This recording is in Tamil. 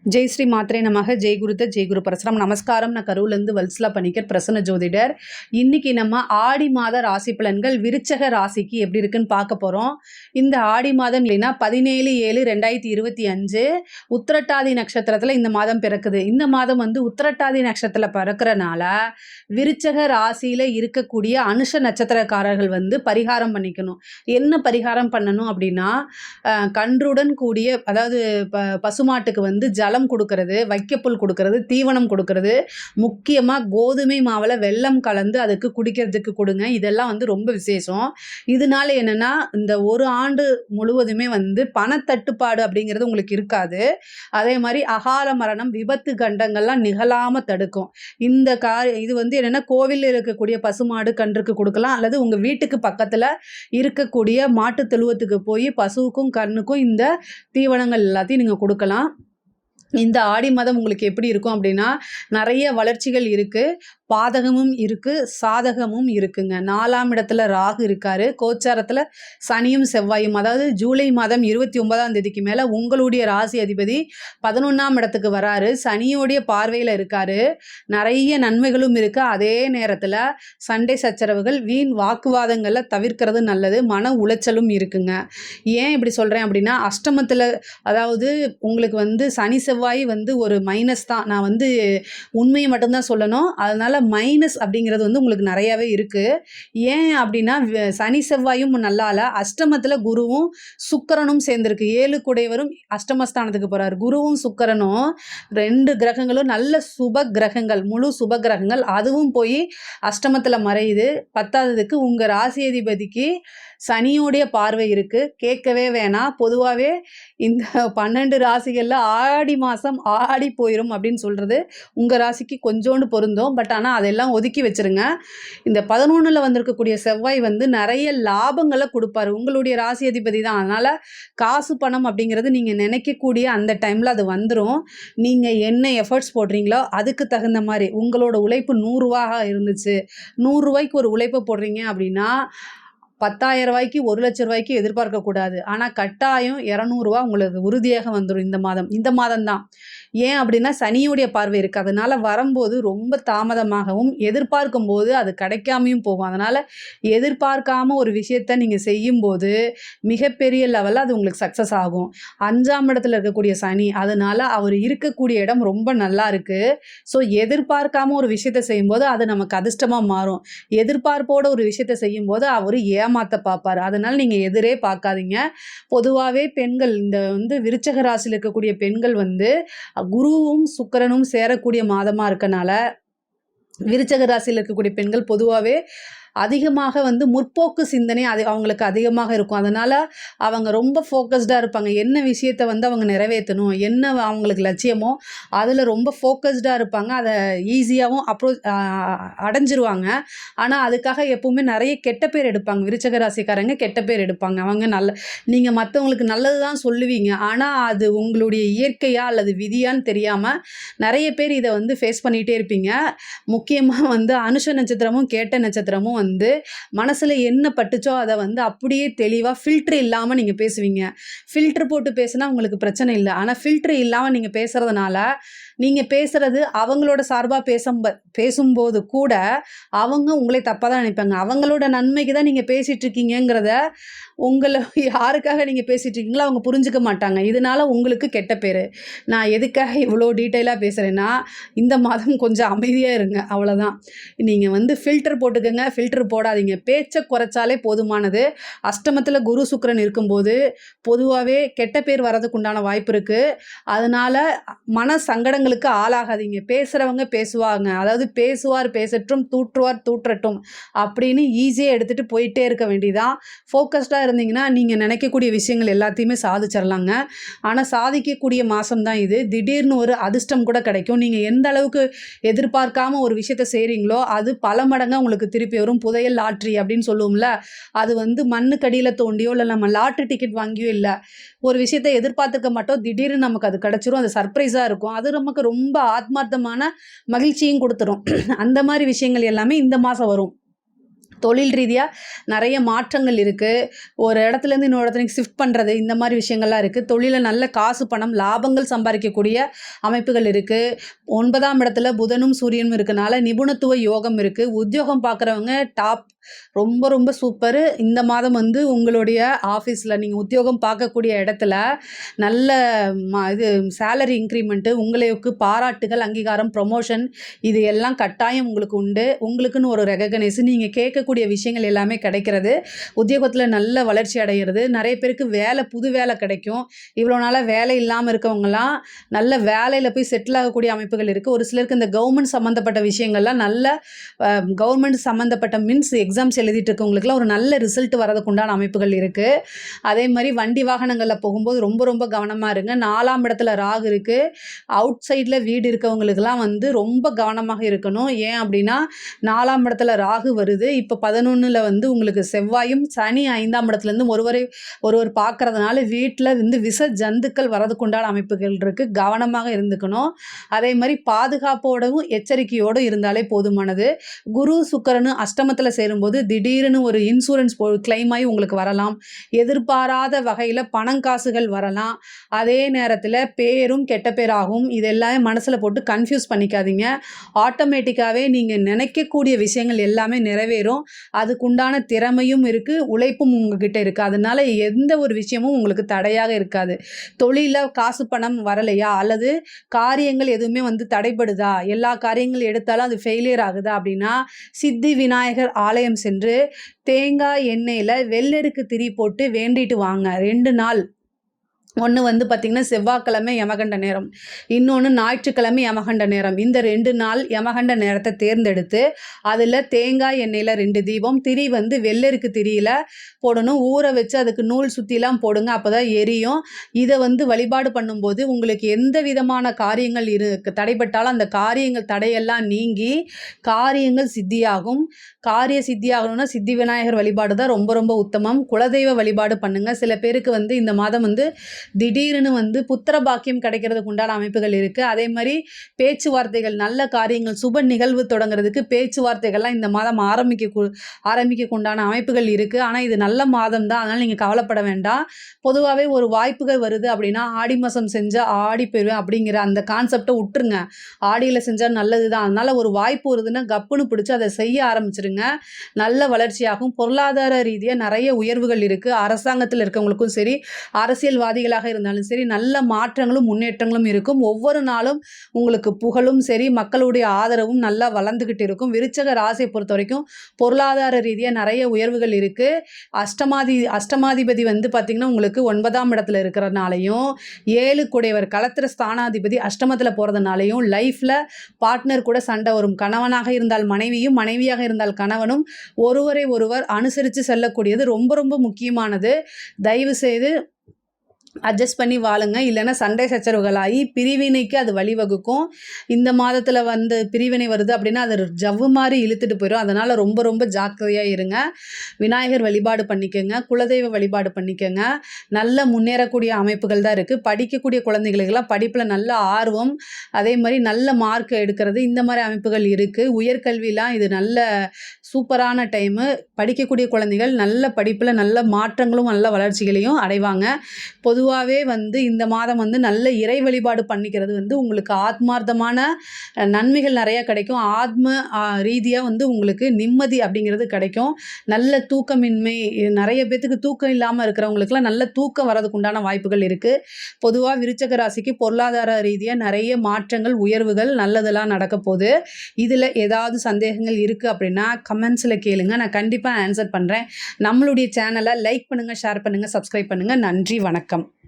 ஜெய் ஸ்ரீ மாத்ரே நமக. ஜெய் குருத்த ஜெய் குரு பரசுராம். நமஸ்காரம். நான் கரூர்லேருந்து வல்சலா பணிக்கர், பிரசன்ன ஜோதிடர். இன்னைக்கு நம்ம ஆடி மாத ராசி பலன்கள் விருச்சக ராசிக்கு எப்படி இருக்குன்னு பார்க்க போகிறோம். இந்த ஆடி மாதம் இல்லைன்னா 17/7/2025 உத்திரட்டாதி நட்சத்திரத்தில் இந்த மாதம் பிறக்குது. இந்த மாதம் வந்து உத்திரட்டாதி நட்சத்திரத்தில் பிறக்கிறனால விருச்சக ராசியில் இருக்கக்கூடிய அனுஷ நட்சத்திரக்காரர்கள் வந்து பரிகாரம் பண்ணிக்கணும். என்ன பரிகாரம் பண்ணணும் அப்படின்னா, கன்றுடன் கூடிய அதாவது பசுமாட்டுக்கு வந்து ஜலம் கொடுக்கறது, வைக்கப்புல் கொடுக்கறது, தீவனம் கொடுக்கறது, முக்கியமாக கோதுமை மாவில் வெல்லம் கலந்து அதுக்கு குடிக்கிறதுக்கு கொடுங்க. இதெல்லாம் வந்து ரொம்ப விசேஷம். இதனால என்னென்னா, இந்த ஒரு ஆண்டு முழுவதுமே வந்து பணத்தட்டுப்பாடு அப்படிங்கிறது உங்களுக்கு இருக்காது. அதே மாதிரி அகால மரணம், விபத்து கண்டங்கள்லாம் நிகழாமல் தடுக்கும். இது வந்து என்னென்னா, கோவிலில் இருக்கக்கூடிய பசுமாடு கன்றுக்கு கொடுக்கலாம், அல்லது உங்கள் வீட்டுக்கு பக்கத்தில் இருக்கக்கூடிய மாட்டு தொழுவத்துக்கு போய் பசுவுக்கும் கண்ணுக்கும் இந்த தீவனங்கள் எல்லாத்தையும் நீங்கள் கொடுக்கலாம். இந்த ஆடி மாதம் உங்களுக்கு எப்படி இருக்கும் அப்படின்னா, நிறைய வளர்ச்சிகள் இருக்குது, பாதகமும் இருக்குது, சாதகமும் இருக்குங்க. 4ஆம் இடத்துல ராகு இருக்காரு, கோச்சாரத்தில் சனியும் செவ்வாயும். அதாவது ஜூலை மாதம் 29ஆம் தேதிக்கு மேலே உங்களுடைய ராசி அதிபதி 11ஆம் இடத்துக்கு வராரு, சனியோடைய பார்வையில் இருக்காரு. நிறைய நன்மைகளும் இருக்குது. அதே நேரத்தில் சண்டை சச்சரவுகள், வீண் வாக்குவாதங்களில் தவிர்க்கிறது நல்லது. மன உளைச்சலும் இருக்குங்க. ஏன் இப்படி சொல்கிறேன் அப்படின்னா, அஷ்டமத்தில் அதாவது உங்களுக்கு வந்து சனி செவ்வாய் வந்து ஒரு மைனஸ் தான். நான் வந்து உண்மையை மட்டும்தான் சொல்லணும். அதனால் மைனஸ் அப்படிங்கிறது வந்து உங்களுக்கு நிறையாவே இருக்குது. ஏன் அப்படின்னா, சனி செவ்வாயும் நல்லா இல்லை, அஷ்டமத்தில் குருவும் சுக்கிரனும் சேர்ந்துருக்கு. 7 குடையவரும் அஷ்டமஸ்தானத்துக்கு போகிறார். குருவும் சுக்கிரனும் 2 கிரகங்களும் நல்ல சுப கிரகங்கள், முழு சுப கிரகங்கள். அதுவும் போய் அஷ்டமத்தில் மறையுது. 10ஆவதுக்கு உங்கள் ராசி அதிபதிக்கு சனியோடைய பார்வை இருக்குது. கேட்கவே வேணாம். பொதுவாகவே இந்த 12 ராசிகளில் ஆடி மாதம் ஆடி போயிடும் அப்படின்னு சொல்கிறது உங்கள் ராசிக்கு கொஞ்சோண்டு பொருந்தும். பட் ஆனால் அதெல்லாம் ஒதுக்கி வச்சுருங்க. இந்த 11ல் வந்திருக்கக்கூடிய செவ்வாய் வந்து நிறைய லாபங்களை கொடுப்பாரு. உங்களுடைய ராசி அதிபதி தான். அதனால் காசு பணம் அப்படிங்கிறது நீங்கள் நினைக்கக்கூடிய அந்த டைமில் அது வந்துடும். நீங்கள் என்ன எஃபர்ட்ஸ் போடுறீங்களோ அதுக்கு தகுந்த மாதிரி உங்களோட உழைப்பு 100 ரூபாக இருந்துச்சு, 100 ரூபாய்க்கு ஒரு உழைப்பை போடுறீங்க அப்படின்னா 10,000 ரூபாய்க்கு 1,00,000 ரூபாய்க்கு எதிர்பார்க்கக்கூடாது. ஆனால் கட்டாயம் 200 ரூபா உங்களுக்கு உறுதியாக வந்துடும் இந்த மாதம் தான். ஏன் அப்படின்னா, சனியுடைய பார்வை இருக்குது. அதனால் வரும்போது ரொம்ப தாமதமாகவும், எதிர்பார்க்கும் போது அது கிடைக்காமையும் போகும். அதனால் எதிர்பார்க்காம ஒரு விஷயத்த நீங்கள் செய்யும்போது மிகப்பெரிய லெவலில் அது உங்களுக்கு சக்ஸஸ் ஆகும். 5ஆம் இடத்துல இருக்கக்கூடிய சனி, அதனால் அவர் இருக்கக்கூடிய இடம் ரொம்ப நல்லா இருக்குது. ஸோ எதிர்பார்க்காம ஒரு விஷயத்த செய்யும்போது அது நமக்கு அதிர்ஷ்டமாக மாறும். எதிர்பார்ப்போட ஒரு விஷயத்த செய்யும்போது அவர் ஏமாத்த பார்ப்பார். அதனால் நீங்கள் எதிரே பார்க்காதீங்க. பொதுவாகவே பெண்கள், இந்த வந்து விருச்சக ராசியில் இருக்கக்கூடிய பெண்கள் வந்து குருவும் சுக்கிரனும் சேரக்கூடிய மாதமாக இருக்கனால, விருச்சக ராசியில் இருக்கக்கூடிய பெண்கள் பொதுவாகவே அதிகமாக வந்து முற்போக்கு சிந்தனை அவங்களுக்கு அதிகமாக இருக்கும். அதனால் அவங்க ரொம்ப ஃபோக்கஸ்டாக இருப்பாங்க. என்ன விஷயத்தை வந்து அவங்க நிறைவேற்றணும், என்ன அவங்களுக்கு லட்சியமோ அதில் ரொம்ப ஃபோக்கஸ்டாக இருப்பாங்க. அதை ஈஸியாகவும் அடைஞ்சிருவாங்க. ஆனால் அதுக்காக எப்பவுமே நிறைய கெட்ட பேர் எடுப்பாங்க. விருச்சக ராசிக்காரங்க கெட்ட பேர் எடுப்பாங்க. அவங்க நீங்கள் மற்றவங்களுக்கு நல்லது தான் சொல்லுவீங்க, ஆனால் அது உங்களுடைய இயற்கையா அல்லது விதியான்னு தெரியாமல் நிறைய பேர் இதை வந்து ஃபேஸ் பண்ணிகிட்டே இருப்பீங்க. முக்கியமாக வந்து அனுஷ நட்சத்திரமும் கேட்ட நட்சத்திரமும் வந்து மனசில் என்ன பட்டுச்சோ அதை வந்து அப்படியே தெளிவாக ஃபில்ட்ரு இல்லாமல் நீங்கள் பேசுவீங்க. ஃபில்ட்ரு போட்டு பேசுனா உங்களுக்கு பிரச்சனை இல்லை. ஆனால் ஃபில்ட்ரு இல்லாமல் நீங்கள் பேசுகிறதுனால, நீங்கள் பேசுகிறது அவங்களோட சார்பாக பேசும்போது கூட அவங்க உங்களை தப்பாக தான் நினைப்பாங்க. அவங்களோட நன்மைக்கு தான் நீங்கள் பேசிகிட்ருக்கீங்கிறத உங்களை யாருக்காக நீங்கள் பேசிகிட்ருக்கீங்களோ அவங்க புரிஞ்சுக்க மாட்டாங்க. இதனால் உங்களுக்கு கெட்ட பேர். நான் எதுக்காக இவ்வளோ டீட்டெயிலாக பேசுகிறேன்னா, இந்த மாதம் கொஞ்சம் அமைதியாக இருங்க, அவ்வளோதான். நீங்கள் வந்து ஃபில்டர் போட்டுக்கோங்க, ஃபில்டர் போடாதீங்க. பேச்சை குறைச்சாலே போதுமானது. அஷ்டமத்தில் குரு சுக்கிரன் இருக்கும்போது பொதுவாகவே கெட்ட பேர் வர்றதுக்கு உண்டான வாய்ப்பு இருக்குது. அதனால் மன சங்கடங்களுக்கு ஆளாகாதீங்க. பேசுகிறவங்க பேசுவாங்க, அதாவது பேசுவார் பேசட்டும், தூற்றுவார் தூற்றட்டும் அப்படின்னு ஈஸியாக எடுத்துகிட்டு போயிட்டே இருக்க வேண்டியதான். ஃபோக்கஸ்டாக இருந்தீங்கன்னா நீங்கள் நினைக்கக்கூடிய விஷயங்கள் எல்லாத்தையுமே சாதிச்சிடலாங்க. ஆனால் சாதிக்கக்கூடிய மாதம் தான் இது. திடீர்னு ஒரு அதிர்ஷ்டம் கூட கிடைக்கும். நீங்கள் எந்த அளவுக்கு எதிர்பார்க்காம ஒரு விஷயத்தை செய்கிறீங்களோ அது பல மடங்காக உங்களுக்கு திருப்பி வரும். புதையல் லாட்ரி அப்படின்னு சொல்லுவோம்ல, அது வந்து மண்ணுக்கடியில் தோண்டியோ இல்லை நம்ம லாட்ரி டிக்கெட் வாங்கியோ இல்லை, ஒரு விஷயத்தை எதிர்பார்த்துக்க மாட்டோம், திடீர்னு நமக்கு அது கிடச்சிரும். அது சர்ப்ரைஸாக இருக்கும். அது நமக்கு ரொம்ப ஆத்மார்த்தமான மகிழ்ச்சியும் கொடுத்துரும். அந்த மாதிரி விஷயங்கள் எல்லாமே இந்த மாதம் வரும். தொழில் ரீதியா நெறைய மாற்றங்கள் இருக்கு. ஒரு இடத்துலேருந்து இன்னொரு இடத்துக்கு ஷிஃப்ட் பண்றது, இந்த மாரி விஷயங்கள்லாம் இருக்கு. தொழில்ல நல்ல காசு, பணம், லாபங்கள் சம்பாரிக்கக்கூடிய அமைப்புகள் இருக்கு. 9ஆம் இடத்துல புதனும், சூரியனும் இருக்கனால நிபுணத்துவ யோகம் இருக்கு. உத்தியோகம் பார்க்குறவங்க டாப் ரொம்ப ரொம்ப சூப்பரு. இந்த மாதம் வந்து உங்களுடைய ஆஃபீஸ்ல நீங்க உத்தியோகம் பார்க்கக்கூடிய இடத்துல நல்ல இது சேலரி இன்கிரிமெண்ட்டு, உங்களுக்கு பாராட்டுகள், அங்கீகாரம், ப்ரமோஷன் இது எல்லாம் கட்டாயம் உங்களுக்கு உண்டு. உங்களுக்குன்னு ஒரு ரெகக்னைஸ் நீங்க கேட்கக்கூடிய விஷயங்கள் எல்லாமே கிடைக்கிறது. உத்தியோகத்துல நல்ல வளர்ச்சி அடையிறது. நிறைய பேருக்கு புது வேலை கிடைக்கும். இவ்வளோ நாளா வேலை இல்லாம இருக்கவங்கலாம் நல்ல வேலையில போய் செட்டில் ஆகக்கூடிய அமைப்புகள் இருக்கு. ஒரு சிலருக்கு இந்த கவர்மெண்ட் சம்மந்தப்பட்ட விஷயங்கள்லாம் நல்ல கவர்மெண்ட் சம்மந்தப்பட்ட எக்ஸாம்ஸ் எழுதிட்டு இருக்கவங்களுக்குலாம் ஒரு நல்ல ரிசல்ட் வரதுக்கு உண்டான அமைப்புகள் இருக்கு. அதே மாதிரி வண்டி வாகனங்கள்ல போகும்போது ரொம்ப ரொம்ப கவனமா இருங்க. 4ஆம் இடத்துல ராகு இருக்கு. அவுட் சைடில் வீடு இருக்கவங்களுக்குலாம் வந்து ரொம்ப கவனமாக இருக்கணும். ஏன் அப்படின்னா 4ஆம் இடத்துல ராகு வருது. இப்போ 11ல் வந்து உங்களுக்கு செவ்வாயும், சனி 5ஆம் இடத்துலேருந்து ஒருவர் பார்க்கறதுனால வீட்டில் வந்து விஷ ஜந்துக்கள் வரதுக்கு உண்டான அமைப்புகள் இருக்கு. கவனமாக இருந்துக்கணும். அதே மாதிரி பாதுகாப்போடவும் எச்சரிக்கையோடு இருந்தாலே போதுமானது. குரு சுக்கிரனும் அஷ்டமத்தில் சேரும்போது திடீர்னு ஒரு இன்சூரன்ஸ் கிளைம் ஆகி உங்களுக்கு வரலாம். எதிர்பாராத வகையில் பணம் காசுகள் வரலாம். அதே நேரத்தில் பேரும் கெட்ட பேராகும். இதெல்லாம் மனசில் போட்டு கன்ஃபியூஸ் பண்ணிக்காதீங்க. ஆட்டோமேட்டிக்காகவே நீங்கள் நினைக்கக்கூடிய விஷயங்கள் எல்லாமே நிறைவேறும். அதுக்குண்டான திறமையும் இருக்குது, உழைப்பும் உங்ககிட்ட இருக்குது. அதனால எந்த ஒரு விஷயமும் உங்களுக்கு தடையாக இருக்காது. தொழிலில் காசு பணம் வரலையா, அல்லது காரியங்கள் எதுவுமே வந்து தடைப்படுதா, எல்லா காரியங்கள் எடுத்தாலும் அது ஃபெயிலியர் ஆகுதா அப்படின்னா சித்தி விநாயகர் ஆலயம் சென்று தேங்காய் எண்ணெயில் வெள்ளெருக்கு திரி போட்டு வேண்டிட்டு வாங்க. 2 நாள். ஒன்று வந்து பார்த்திங்கன்னா செவ்வாய்க்கிழமை யமகண்ட நேரம், இன்னொன்று ஞாயிற்றுக்கிழமை யமகண்ட நேரம். இந்த 2 நாள் யமகண்ட நேரத்தை தேர்ந்தெடுத்து அதில் தேங்காய் எண்ணெயில் 2 தீபம், திரி வந்து வெள்ளெருக்கு திரியில் போடணும். ஊற வச்சு அதுக்கு நூல் சுற்றிலாம் போடுங்க, அப்போ தான் எரியும். இதை வந்து வழிபாடு பண்ணும்போது உங்களுக்கு எந்த விதமான காரியங்கள் தடைப்பட்டாலும் அந்த காரியங்கள் தடையெல்லாம் நீங்கி காரியங்கள் சித்தியாகும். காரிய சித்தியாகணும்னா சித்தி விநாயகர் வழிபாடு தான் ரொம்ப ரொம்ப உத்தமம். குலதெய்வ வழிபாடு பண்ணுங்கள். சில பேருக்கு வந்து இந்த மாதம் வந்து திடீர்னு வந்து புத்திர பாக்கியம் கிடைக்கிறதுக்கு உண்டான அமைப்புகள் இருக்குது. அதே மாதிரி பேச்சுவார்த்தைகள், நல்ல காரியங்கள், சுப நிகழ்வு தொடங்குறதுக்கு பேச்சுவார்த்தைகள்லாம் இந்த மாதம் ஆரம்பிக்க உண்டான அமைப்புகள் இருக்குது. ஆனால் இது நல்ல மாதம் தான், அதனால் நீங்கள் கவலைப்பட வேண்டாம். பொதுவாகவே ஒரு வாய்ப்புகள் வருது அப்படின்னா ஆடி மாதம் செஞ்சால் ஆடி போயிடுவேன் அப்படிங்கிற அந்த கான்செப்டை விட்டுருங்க. ஆடியில் செஞ்சால் நல்லது தான். அதனால் ஒரு வாய்ப்பு வருதுன்னா கப்புன்னு பிடிச்சி அதை செய்ய ஆரம்பிச்சிருங்க. நல்ல வளர்ச்சியாகும். பொருளாதார ரீதியாக நிறைய உயர்வுகள் இருக்குது. அரசாங்கத்தில் இருக்கவங்களுக்கும் சரி, அரசியல்வாதிகளாக இருந்தாலும் சரி, நல்ல மாற்றங்களும் முன்னேற்றங்களும் இருக்கும். ஒவ்வொரு நாளும் உங்களுக்கு புகழும் சரி, மக்களுடைய ஆதரவும் நல்லா வளர்ந்துகிட்டு இருக்கும். விருச்சக ராசியை பொறுத்த வரைக்கும் பொருளாதார ரீதியாக நிறைய உயர்வுகள் இருக்கு. அஷ்டமாதிபதி வந்து பார்த்தீங்கன்னா உங்களுக்கு 9ஆம் இடத்துல இருக்கிறனாலையும், 7 கூடையவர் களத்திர ஸ்தானாதிபதி அஷ்டமத்தில் போகிறதுனாலையும் லைஃப்ல பார்ட்னர் கூட சண்டை வரும். கணவனாக இருந்தால் மனைவியும், மனைவியாக இருந்தால் கணவனும் ஒருவரை ஒருவர் அனுசரித்து செல்லக்கூடியது ரொம்ப ரொம்ப முக்கியமானது. தயவு செய்து அட்ஜஸ்ட் பண்ணி வாழுங்க. இல்லைன்னா சண்டை சச்சரவுகளாகி பிரிவினைக்கு அது வழிவகுக்கும். இந்த மாதத்தில் வந்து பிரிவினை வருது அப்படின்னா அது ஜவ்வு மாதிரி இழுத்துட்டு போயிடும். அதனால் ரொம்ப ரொம்ப ஜாக்கிரதையாக இருங்க. விநாயகர் வழிபாடு பண்ணிக்கோங்க, குலதெய்வ வழிபாடு பண்ணிக்கோங்க. நல்ல முன்னேறக்கூடிய அமைப்புகள் தான் இருக்குது. படிக்கக்கூடிய குழந்தைகளுக்கெல்லாம் படிப்பில் நல்ல ஆர்வம், அதே மாதிரி நல்ல மார்க் எடுக்கிறது, இந்த மாதிரி அமைப்புகள் இருக்குது. உயர்கல்விலாம் இது நல்ல சூப்பரான டைமு. படிக்கக்கூடிய குழந்தைகள் நல்ல படிப்பில் நல்ல மாற்றங்களும் நல்ல வளர்ச்சிகளையும் அடைவாங்க. பொதுவாகவே வந்து இந்த மாதம் வந்து நல்ல இறை வழிபாடு பண்ணிக்கிறது வந்து உங்களுக்கு ஆத்மார்த்தமான நன்மைகள் நிறையா கிடைக்கும். ரீதியாக வந்து உங்களுக்கு நிம்மதி அப்படிங்கிறது கிடைக்கும். நல்ல தூக்கமின்மை, நிறைய பேத்துக்கு தூக்கம் இல்லாமல் இருக்கிறவங்களுக்குலாம் நல்ல தூக்கம் வரதுக்கு உண்டான வாய்ப்புகள் இருக்குது. பொதுவாக விருச்சக ராசிக்கு பொருளாதார ரீதியாக நிறைய மாற்றங்கள், உயர்வுகள், நல்லதெல்லாம் நடக்க போகுது. இதில் ஏதாவது சந்தேகங்கள் இருக்குது அப்படின்னா கமெண்ட்ஸில் கேளுங்க, நான் கண்டிப்பாக ஆன்சர் பண்ணுறேன். நம்மளுடைய சேனலை லைக் பண்ணுங்கள், ஷேர் பண்ணுங்கள், சப்ஸ்கிரைப் பண்ணுங்கள். நன்றி, வணக்கம்.